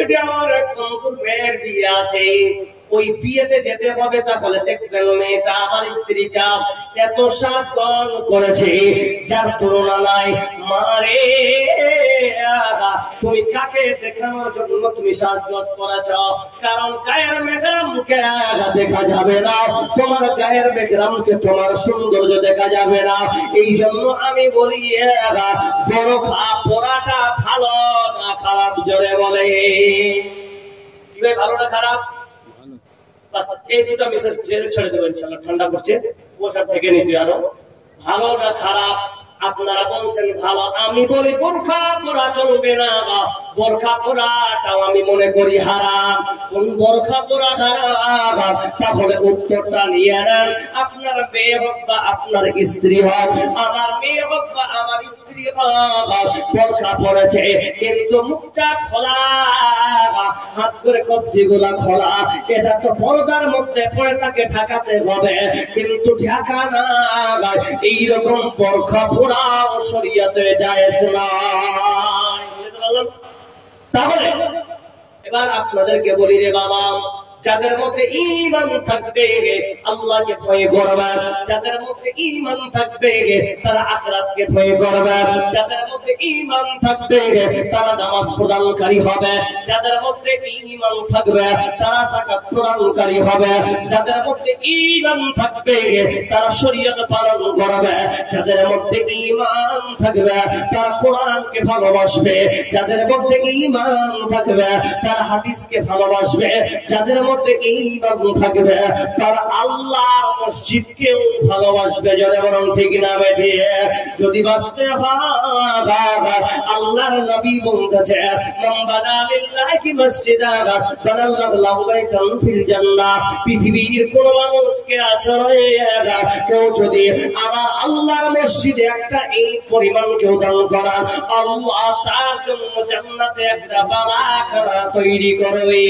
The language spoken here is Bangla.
যদি আমার বন্ধুর মেয়ের বিয়ে আছে, ওই বিয়েতে যেতে হবে, তাহলে দেখবেন মেয়েটা আমার স্ত্রীটা এত সাজগোজ করেছে যার তুলনা নাই। মারে তুমি কাকে দেখানোর জন্য তুমি সাজগোজ করেছ? কারণ গায়ের মেহরামকে দেখা যাবে না, তোমার গায়ের মেহরামকে, তোমার সৌন্দর্য দেখা যাবে না। এই জন্য আমি বলি বোরখা পরাটা ভালো না খারাপ? জোরে বলে ভালো না খারাপ? এই দুটো মেসেজ ছেড়ে দেবেন, ঠান্ডা করছে, পোশাক থেকে নিতে। আরো ভালো না খারাপ? আপনারা বলছেন ভালো, আমি বলি বোরখা পরা চলবে না, বোরখা পরাটাও আমি মনে করি হারাম। কোন বোরখা পরা হারাম? তাহলে উত্তরটা নিয়ে নেন। আপনার মেয়ে হোক বা আপনার স্ত্রী হোক, আমার মেয়ে হোক বা আমার স্ত্রী হোক, বোরখা পরেছে কিন্তু মুখটা খোলা, হাত করে কবজি গুলা খোলা, এটা তো পর্দার মধ্যে পড়ে তাকে ঢাকাতে হবে, কিন্তু ঢাকা না। এইরকম বোরখা পরা শরীয়তে জায়েজ না। তাহলে এবার আপনাদেরকে বলি রে বাবা, যাদের মধ্যে ঈমান থাকবে আল্লাহকে ভয় করবে, যাদের মধ্যে ঈমান থাকবে তারা আখিরাতকে ভয় করবে, যাদের মধ্যে ঈমান থাকবে তারা নামাজ প্রদানকারী হবে, যাদের মধ্যে ঈমান থাকবে তারা যাকাত প্রদানকারী হবে, যাদের মধ্যে ঈমান থাকবে তারা শরীয়ত পালন করবে, যাদের মধ্যে ঈমান থাকবে তারা কোরআনকে ভালোবাসবে, যাদের মধ্যে ঈমান থাকবে তারা হাদিসকে ভালোবাসবে, যাদের মধ্যে ঈমান থাকবে তারা আল্লাহর মসজিদকেও ভালোবাসবে। যারা বরং ঠিক না বেঠে? যদি বাঁচতে হয় আল্লাহর নবী বলতেছে, মান বানা লিল্লাহি মাসজিদান বানাল্লাহু লাহু বাইতান ফিল জান্নাহ। পৃথিবীর কোন মানুষকে আছে কেউ যদি আমার আল্লাহর মসজিদে একটা এই পরিমাণ কেউ দান করার, আল্লাহ তার জন্য জান্নাতে একটা বাগাখানা তৈরি করবে।